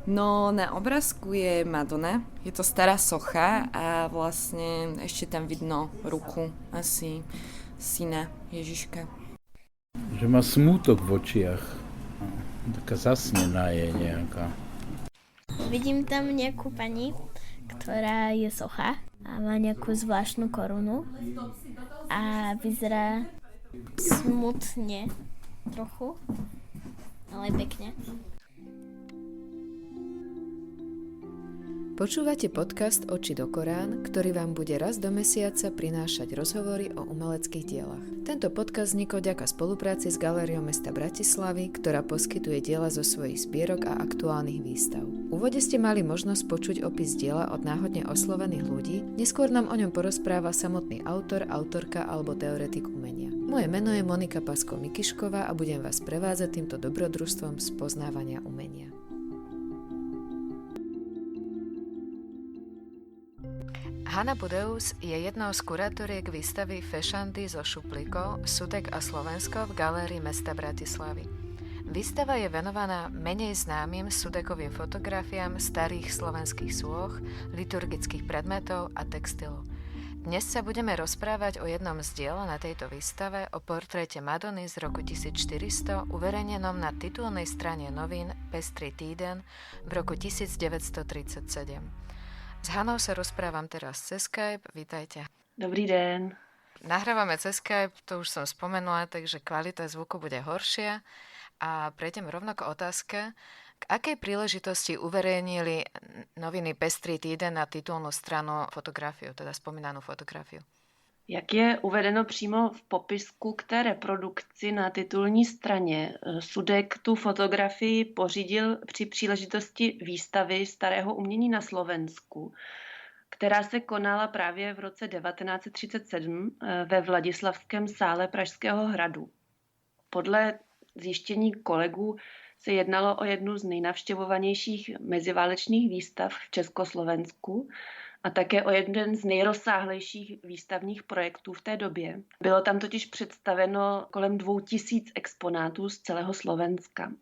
No, na obrázku je Madonna, je to stará socha a vlastne ešte tam vidno ruku asi syna Ježiška. Že má smútok v očiach. Taká zasnená je nejaká. Vidím tam nejakú pani, ktorá je socha a má nejakú zvláštnu korunu a vyzerá smutne trochu, ale pekne. Počúvate podcast Oči do Korán, ktorý vám bude raz do mesiaca prinášať rozhovory o umeleckých dielach. Tento podcast vznikol vďaka spolupráci s Galériou mesta Bratislavy, ktorá poskytuje diela zo svojich zbierok a aktuálnych výstav. V úvode ste mali možnosť počuť opis diela od náhodne oslovených ľudí, neskôr nám o ňom porozpráva samotný autor, autorka alebo teoretik umenia. Moje meno je Monika Pasko-Mikišková a budem vás prevádzať týmto dobrodružstvom spoznávania umenia. Hanna Budeus je jednou z kurátoriek výstavy Fešandy zo Šuplíkov, Sudek a Slovensko v Galérii mesta Bratislavy. Výstava je venovaná menej známym sudekovým fotografiám starých slovenských sôch, liturgických predmetov a textilu. Dnes sa budeme rozprávať o jednom z diel na tejto výstave, o portréte Madony z roku 1400, uverejnenom na titulnej strane novín Pestrý týden v roku 1937. S Hanou sa rozprávam teraz cez Skype, vítajte. Dobrý den. Nahrávame cez Skype, to už som spomenula, takže kvalita zvuku bude horšia. A prejdem rovno k otázke, k akej príležitosti uverejnili noviny Pestrý týden na titulnú stranu fotografiu, teda spomínanú fotografiu? Jak je uvedeno přímo v popisku k té reprodukci na titulní straně, Sudek tu fotografii pořídil při příležitosti výstavy starého umění na Slovensku, která se konala právě v roce 1937 ve Vladislavském sále Pražského hradu. Podle zjištění kolegů se jednalo o jednu z nejnavštěvovanějších meziválečných výstav v Československu a také o jeden z nejrozsáhlejších výstavních projektů v té době. Bylo tam totiž představeno kolem 2000 exponátů z celého Slovenska,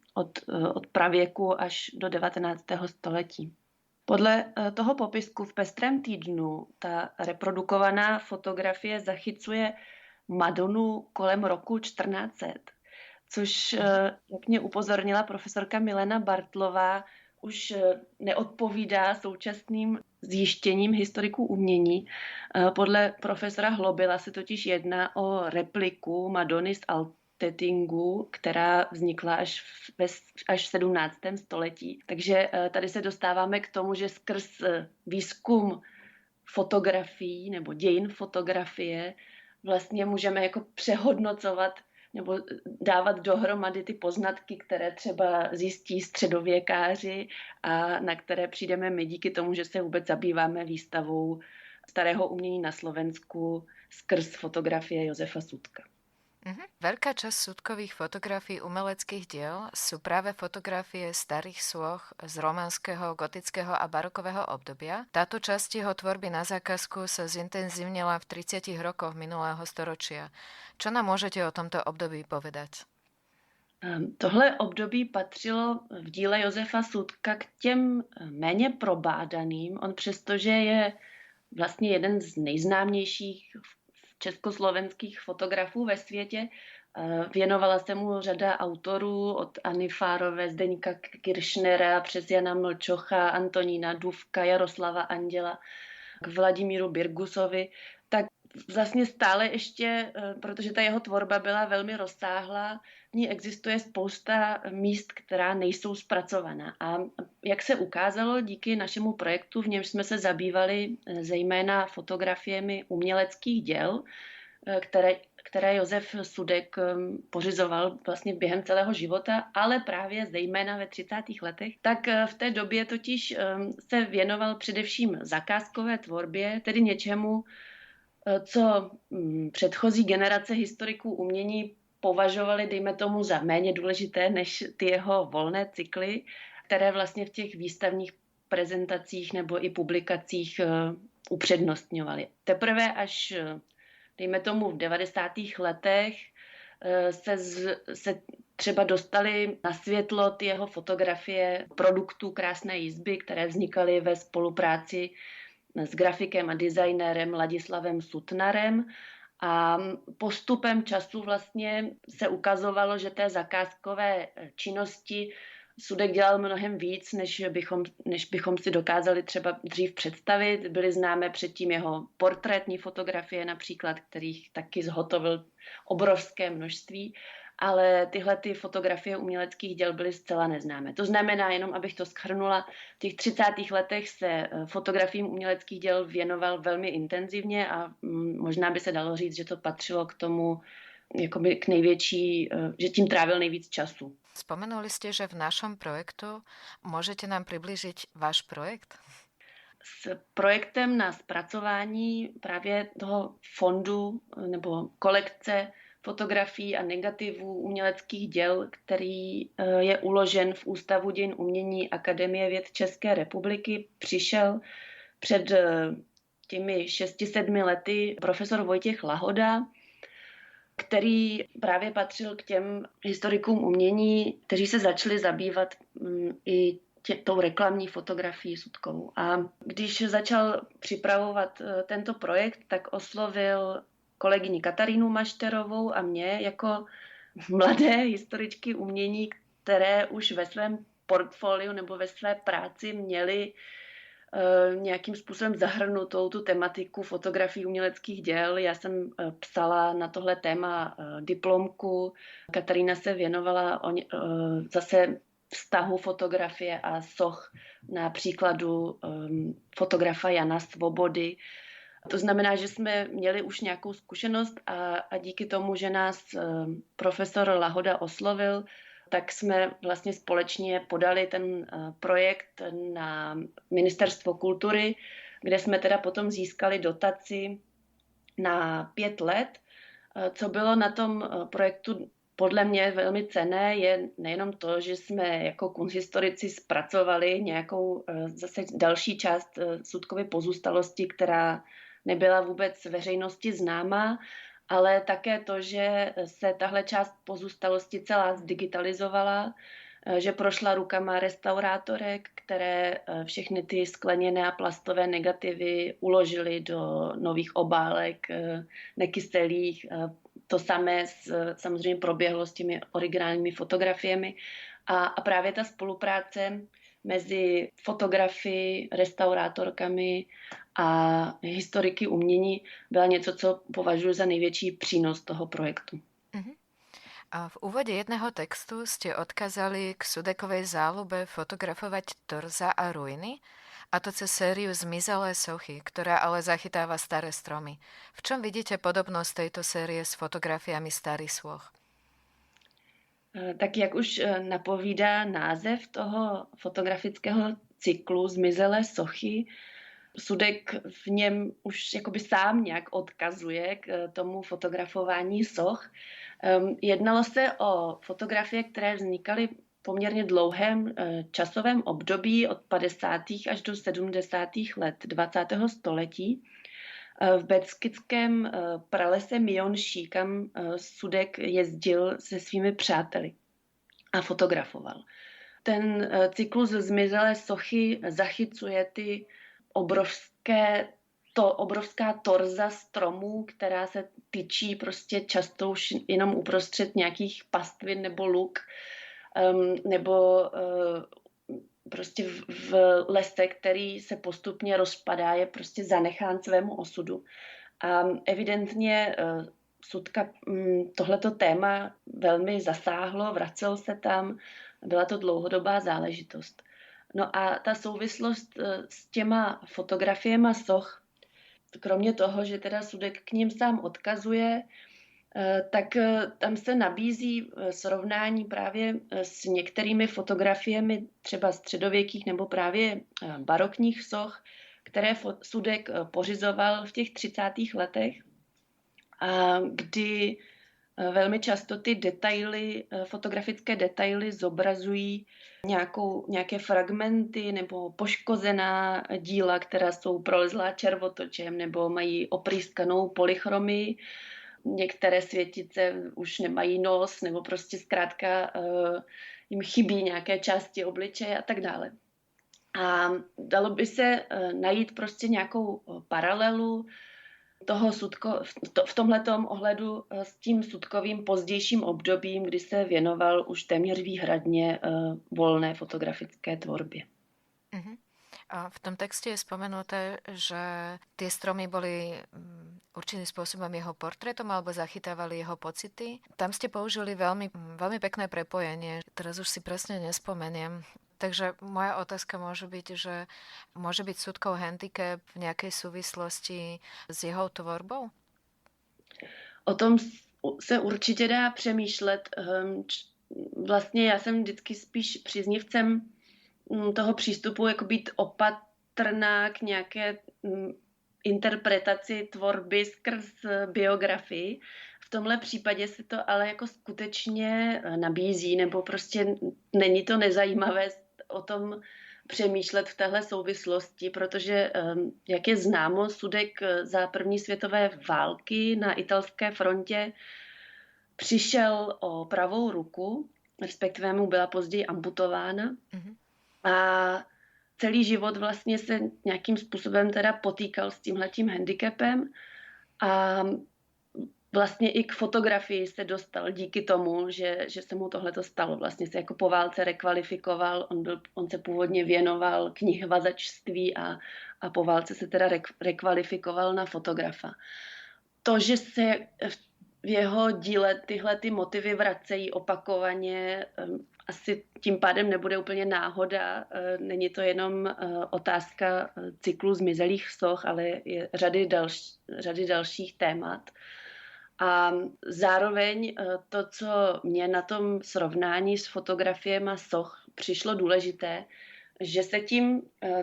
od pravěku až do 19. století. Podle toho popisku v Pestrém týdnu ta reprodukovaná fotografie zachycuje Madonu kolem roku 1400, což, jak mě upozornila profesorka Milena Bartlová, už neodpovídá současným zjištěním historiků umění. Podle profesora Hlobila se totiž jedná o repliku Madony z Altettingu, která vznikla až v 17. století. Takže tady se dostáváme k tomu, že skrz výzkum fotografií nebo dějin fotografie vlastně můžeme jako přehodnocovat nebo dávat dohromady ty poznatky, které třeba zjistí středověkáři a na které přijdeme my díky tomu, že se vůbec zabýváme výstavou starého umění na Slovensku skrz fotografie Jozefa Sudka. Veľká časť Sudkových fotografií umeleckých diel sú práve fotografie starých sôch z romanského, gotického a barokového obdobia. Táto časť jeho tvorby na zákazku sa zintenzívnila v 30 rokoch minulého storočia. Čo nám môžete o tomto období povedať? Tohle období patřilo v díle Jozefa Sudka k těm méně probádaným. On přestože je vlastně jeden z nejznámějších československých fotografů ve světě. Věnovala se mu řada autorů od Anny Fárové, Zdeňka Kiršnera přes Jana Mlčocha, Antonína Dufka, Jaroslava Anděla k Vladimíru Birgusovi. Tak vlastně stále ještě, protože ta jeho tvorba byla velmi rozsáhlá, v ní existuje spousta míst, která nejsou zpracovaná. A jak se ukázalo díky našemu projektu, v němž jsme se zabývali zejména fotografiemi uměleckých děl, které Josef Sudek pořizoval vlastně během celého života, ale právě zejména ve 30. letech, tak v té době totiž se věnoval především zakázkové tvorbě, tedy něčemu, co předchozí generace historiků umění považovali, dejme tomu, za méně důležité než ty jeho volné cykly, které vlastně v těch výstavních prezentacích nebo i publikacích upřednostňovali. Teprve až, dejme tomu, v 90. letech se třeba dostali na světlo ty jeho fotografie produktů Krásné izby, které vznikaly ve spolupráci s grafikem a designérem Ladislavem Sutnarem. A postupem času vlastně se ukazovalo, že té zakázkové činnosti Sudek dělal mnohem víc, než bychom si dokázali třeba dřív představit. Byly známé předtím jeho portrétní fotografie například, kterých taky zhotovil obrovské množství, ale tyhle ty fotografie uměleckých děl byly zcela neznámé. To znamená, jenom abych to shrnula, v těch 30. letech se fotografiím uměleckých děl věnoval velmi intenzivně a možná by se dalo říct, že to patřilo k tomu, jakoby k největší, že tím trávil nejvíc času. Spomenuli ste, že v našom projektu môžete nám priblížiť váš projekt? S projektem na zpracování právě toho fondu nebo kolekce fotografií a negativů uměleckých děl, který je uložen v Ústavu dějin umění Akademie věd České republiky, přišel před těmi 6-7 lety profesor Vojtěch Lahoda, který právě patřil k těm historikům umění, kteří se začali zabývat i tou reklamní fotografií Sudkovou. A když začal připravovat tento projekt, tak oslovil kolegyni Katarínu Mašterovou a mě jako mladé historičky umění, které už ve svém portfoliu nebo ve své práci měly nějakým způsobem zahrnutou tu tematiku fotografií uměleckých děl. Já jsem psala na tohle téma diplomku. Katarína se věnovala zase vztahu fotografie a soch na příkladu fotografa Jana Svobody. To znamená, že jsme měli už nějakou zkušenost a díky tomu, že nás profesor Lahoda oslovil, tak jsme vlastně společně podali ten projekt na Ministerstvo kultury, kde jsme teda potom získali dotaci na 5 let. Co bylo na tom projektu podle mě velmi cenné, je nejenom to, že jsme jako kunsthistorici zpracovali nějakou zase další část Sudkovy pozůstalosti, která nebyla vůbec veřejnosti známá, ale také to, že se tahle část pozůstalosti celá zdigitalizovala, že prošla rukama restaurátorek, které všechny ty skleněné a plastové negativy uložily do nových obálek, nekyselých. To samé samozřejmě proběhlo s těmi originálními fotografiemi. A právě ta spolupráce mezi fotografy, restaurátorkami a historiky umění byla něco, co považuji za největší přínos toho projektu. A v úvode jedného textu ste odkázali k Sudekovej záľube fotografovať torza a ruiny, a to cez sériu Zmizelé sochy, ktorá ale zachytáva staré stromy. V čom vidíte podobnosť tejto série s fotografiami starých sôch? Tak jak už napovídá název toho fotografického cyklu Zmizelé sochy, Sudek v něm už jakoby sám nějak odkazuje k tomu fotografování soch. Jednalo se o fotografie, které vznikaly v poměrně dlouhém časovém období od 50. až do 70. let 20. století v beskidzském pralese Mionší, kam Sudek jezdil se svými přáteli a fotografoval. Ten cyklus Zmizelé sochy zachycuje ty obrovská torza stromů, která se tyčí prostě často už jenom uprostřed nějakých pastvin nebo luk, nebo prostě v lese, který se postupně rozpadá, je prostě zanechán svému osudu. A evidentně Sudka tohleto téma velmi zasáhlo, vracel se tam, byla to dlouhodobá záležitost. No a ta souvislost s těma fotografiemi soch, kromě toho, že teda Sudek k ním sám odkazuje, tak tam se nabízí srovnání právě s některými fotografiemi třeba středověkých nebo právě barokních soch, které Sudek pořizoval v těch 30. letech, a kdy velmi často ty detaily, fotografické detaily zobrazují nějaké fragmenty nebo poškozená díla, která jsou prolezlá červotočem nebo mají oprýskanou polychromii. některé světice už nemají nos, nebo prostě zkrátka jim chybí nějaké části obličeje a tak dále. A dalo by se najít prostě nějakou paralelu toho v tomhletom ohledu s tím Sutkovým pozdějším obdobím, kdy se věnoval už téměř výhradně volné fotografické tvorbě. Uh-huh. A v tom texte je spomenuté, že tie stromy boli určitým spôsobom jeho portrétom alebo zachytávali jeho pocity. Tam ste použili veľmi, veľmi pekné prepojenie. Teraz už si presne nespomeniem. Takže moja otázka môže byť, že môže byť Sutkov handicap v nejakej súvislosti s jeho tvorbou? O tom se určitě dá přemýšlet. Vlastně já jsem vždycky spíš příznivcem toho přístupu, jako být opatrná k nějaké interpretaci tvorby skrz biografii. V tomhle případě se to ale jako skutečně nabízí, nebo prostě není to nezajímavé o tom přemýšlet v téhle souvislosti, protože, jak je známo, Sudek za první světové války na italské frontě přišel o pravou ruku, respektive mu byla později amputována. Mm-hmm. A celý život vlastně se nějakým způsobem teda potýkal s tímhletím handicapem a vlastně i k fotografii se dostal díky tomu, že se mu tohleto stalo. Vlastně se jako po válce rekvalifikoval, on se původně věnoval knihvazačství a po válce se teda rekvalifikoval na fotografa. To, že se v jeho díle tyhle ty motivy vracejí opakovaně, asi tím pádem nebude úplně náhoda. Není to jenom otázka cyklu zmizelých soch, ale je řady dalších témat. A zároveň to, co mě na tom srovnání s fotografiemi soch přišlo důležité, že se tím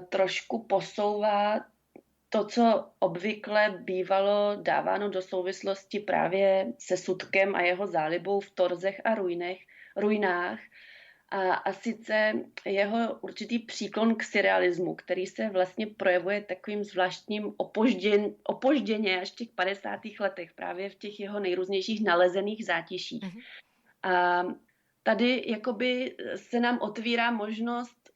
trošku posouvá to, co obvykle bývalo dáváno do souvislosti právě se Sutkem a jeho zálibou v torzech a ruinách. A sice jeho určitý příklon k surrealismu, který se vlastně projevuje takovým zvláštním opožděně až v těch 50. letech, právě v těch jeho nejrůznějších nalezených zátiších. Mm-hmm. A tady jakoby se nám otvírá možnost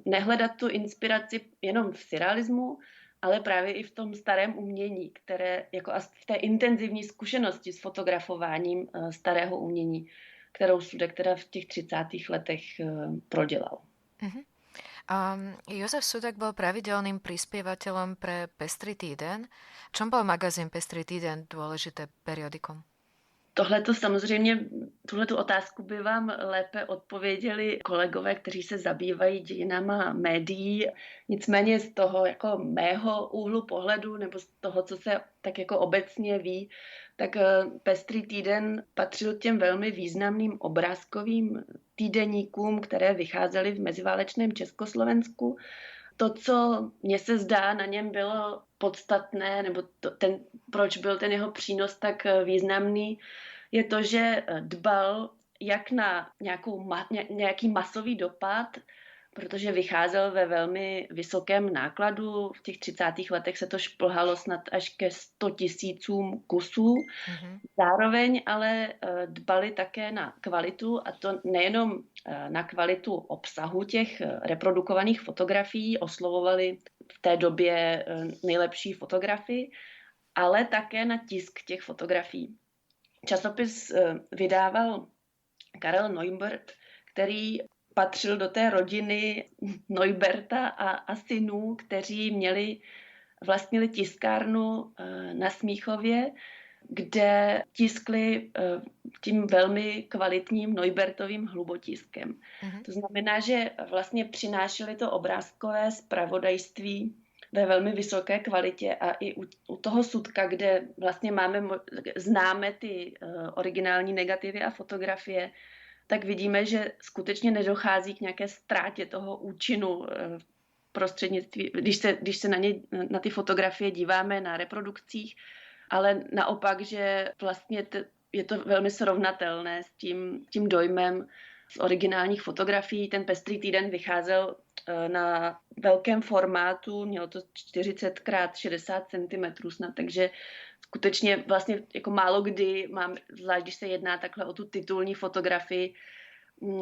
nehledat tu inspiraci jenom v surrealismu, ale právě i v tom starém umění, které jako v té intenzivní zkušenosti s fotografováním starého umění, kterou Sudek teda v těch 30. letech prodělal. Uh-huh. Jozef Sudek bol pravidelným prispievateľom pre Pestrý týden. Čom bol magazín Pestrý týden dôležité periodikum? Tohleto samozřejmě, tuhletu otázku by vám lépe odpověděli kolegové, kteří se zabývají dějinama médií. Nicméně z toho jako mého úhlu pohledu, nebo z toho, co se tak jako obecně ví, tak Pestrý týden patřil těm velmi významným obrázkovým týdeníkům, které vycházely v meziválečném Československu. To, co mně se zdá, na něm bylo podstatné, nebo proč byl ten jeho přínos tak významný, je to, že dbal jak na nějaký masový dopad, protože vycházel ve velmi vysokém nákladu. V těch 30. letech se to šplhalo snad až ke 100 000 kusů. Mm-hmm. Zároveň ale dbali také na kvalitu, a to nejenom na kvalitu obsahu těch reprodukovaných fotografií, oslovovali v té době nejlepší fotografii, ale také na tisk těch fotografií. Časopis vydával Karel Neubert, který patřil do té rodiny Neuberta a synů, kteří vlastnili tiskárnu na Smíchově, kde tiskli tím velmi kvalitním Neubertovým hlubotiskem. Mm-hmm. To znamená, že vlastně přinášeli to obrázkové zpravodajství ve velmi vysoké kvalitě a i u toho Sudka, kde vlastně známe ty originální negativy a fotografie, tak vidíme, že skutečně nedochází k nějaké ztrátě toho účinu prostřednictví, když se na ty fotografie díváme na reprodukcích, ale naopak, že vlastně je to velmi srovnatelné s tím dojmem z originálních fotografií. Ten Pestrý týden vycházel na velkém formátu, mělo to 40x60 cm snad, takže skutečně vlastně jako málo kdy mám, zvlášť když se jedná takhle o tu titulní fotografii,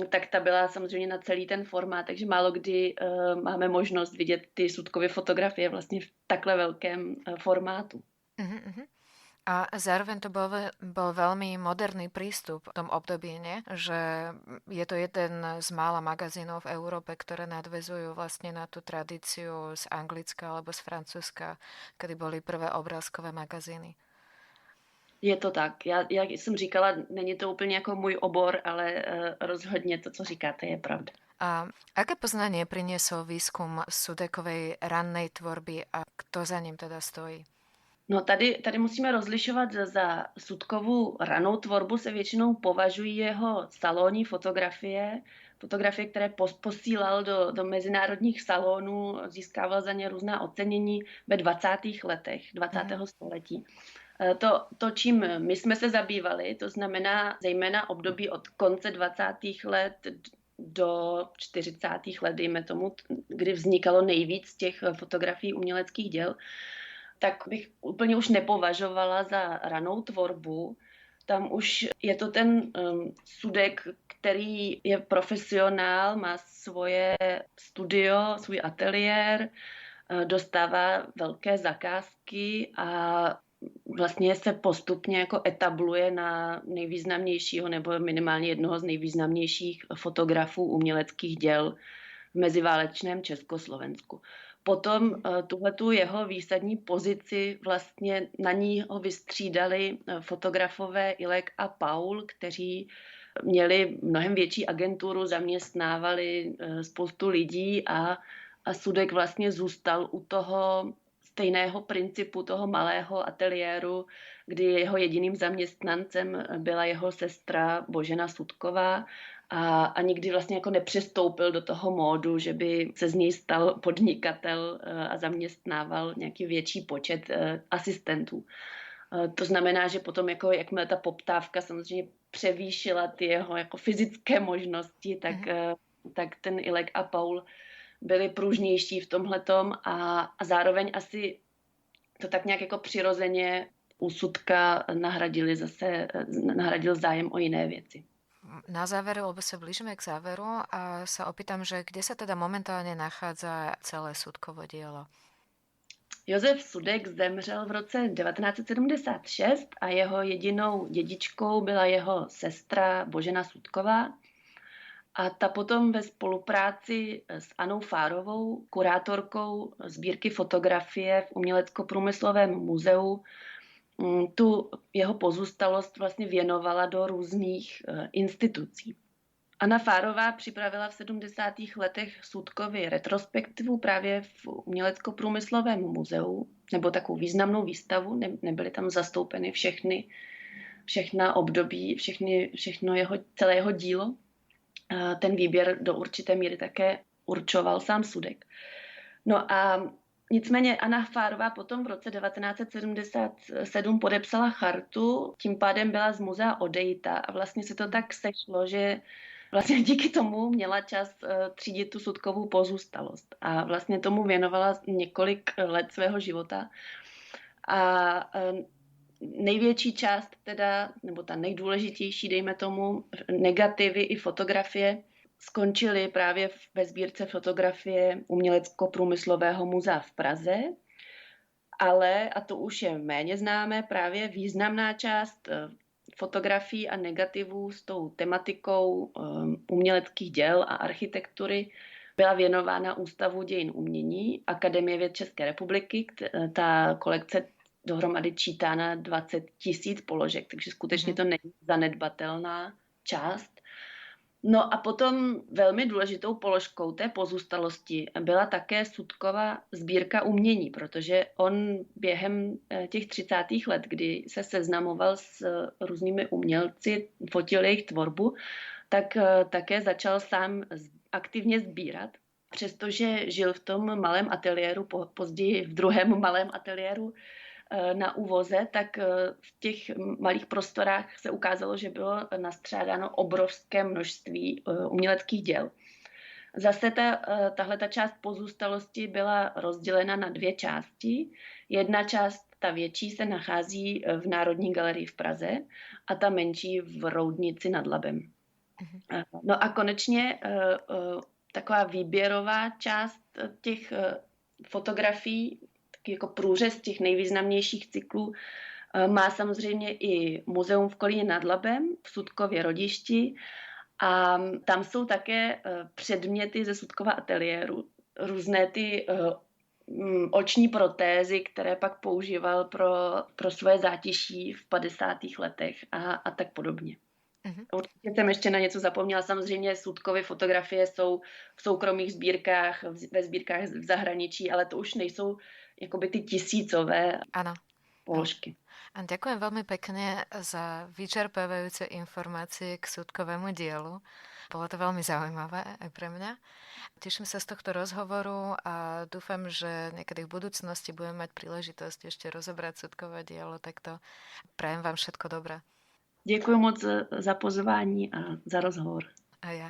tak ta byla samozřejmě na celý ten formát, takže málo kdy máme možnost vidět ty Sudkovy fotografie vlastně v takhle velkém formátu. A zároveň to bol veľmi moderný prístup v tom období, nie? Že je to jeden z mála magazínov v Európe, ktoré nadväzujú vlastne na tú tradíciu z Anglicka alebo z Francúzska, kedy boli prvé obrázkové magazíny. Je to tak. Jak jsem říkala, není to úplně jako můj obor, ale rozhodně to, co říkáte, je pravda. A aké poznanie priniesol výskum Sudekovej rannej tvorby a kto za ním teda stojí? No tady musíme rozlišovat za Sudkovu ranou tvorbu se většinou považují jeho salonní fotografie, které posílal do mezinárodních salonů, získával za ně různá ocenění ve 20. letech 20. století. To, čím my jsme se zabývali, to znamená zejména období od konce 20. let do 40. let, dejme tomu, kdy vznikalo nejvíc těch fotografií uměleckých děl, tak bych úplně už nepovažovala za ranou tvorbu. Tam už je to ten Sudek, který je profesionál, má svoje studio, svůj ateliér, dostává velké zakázky a vlastně se postupně jako etabluje na nejvýznamnějšího nebo minimálně jednoho z nejvýznamnějších fotografů uměleckých děl v meziválečném Československu. Potom tuhletu jeho výsadní pozici vlastně na ní ho vystřídali fotografové Ilek a Paul, kteří měli mnohem větší agenturu, zaměstnávali spoustu lidí a Sudek vlastně zůstal u toho stejného principu toho malého ateliéru, kdy jeho jediným zaměstnancem byla jeho sestra Božena Sudková a nikdy vlastně jako nepřestoupil do toho módu, že by se z něj stal podnikatel a zaměstnával nějaký větší počet asistentů. To znamená, že potom, jako jakmile ta poptávka samozřejmě převýšila ty jeho jako fyzické možnosti, tak ten Ilek a Paul byli pružnější v tomhletom a zároveň asi to tak nějak jako přirozeně u Sudka nahradil zájem o jiné věci. Na záver, lebo sa blížime k záveru a sa opýtam, že kde sa teda momentálne nachádza celé Sudkovo dielo? Josef Sudek zemřel v roce 1976 a jeho jedinou dědičkou byla jeho sestra Božena Sudková. A ta potom ve spolupráci s Anou Fárovou, kurátorkou sbírky fotografie v Umělecko-průmyslovém muzeu, tu jeho pozůstalost vlastně věnovala do různých institucí. Anna Fárová připravila v 70. letech Sudkovi retrospektivu právě v Umělecko-průmyslovém muzeu, nebo takovou významnou výstavu, nebyly tam zastoupeny všechna období, celé jeho dílo. Ten výběr do určité míry také určoval sám Sudek. No a nicméně Anna Fárová potom v roce 1977 podepsala chartu, tím pádem byla z muzea odejita a vlastně se to tak sešlo, že vlastně díky tomu měla čas třídit tu Sudkovou pozůstalost a vlastně tomu věnovala několik let svého života. A největší část teda, nebo ta nejdůležitější, dejme tomu, negativy i fotografie skončily právě ve sbírce fotografie Umělecko-průmyslového muzea v Praze, ale, a to už je méně známé, právě významná část fotografií a negativů s tou tematikou uměleckých děl a architektury byla věnována Ústavu dějin umění Akademie věd České republiky. Ta kolekce dohromady čítá na 20 000 položek, takže skutečně to není zanedbatelná část. No a potom velmi důležitou položkou té pozůstalosti byla také Sudkova sbírka umění, protože on během těch 30. let, kdy se seznamoval s různými umělci, fotil jejich tvorbu, tak také začal sám aktivně sbírat. Přestože žil v tom malém ateliéru, později v druhém malém ateliéru na úvoze, tak v těch malých prostorách se ukázalo, že bylo nastřádáno obrovské množství uměleckých děl. Zase tahleta část pozůstalosti byla rozdělena na dvě části. Jedna část ta větší se nachází v Národní galerii v Praze a ta menší v Roudnici nad Labem. No a konečně taková výběrová část těch fotografií, taky jako průřez těch nejvýznamnějších cyklů, má samozřejmě i muzeum v Kolíně nad Labem, v Sutkově Rodišti, a tam jsou také předměty ze Sutkova ateliéru, různé ty oční protézy, které pak používal pro svoje zátiší v 50. letech a tak podobně. Určitě jsem ještě na něco zapomněla. Samozřejmě Sutkovy fotografie jsou v soukromých sbírkách, ve sbírkách v zahraničí, ale to už nejsou jakoby ty tisícové položky. A ďakujem veľmi pekne za vyčerpávajúce informácie k Sutkovému dielu. Bolo to veľmi zaujímavé aj pre mňa. Teším sa z tohto rozhovoru a dúfam, že niekedy v budúcnosti budeme mať príležitosť ešte rozobrať Sutkové dielo, takto prajem vám všetko dobré. Děkuji moc za pozvání a za rozhovor. A ja.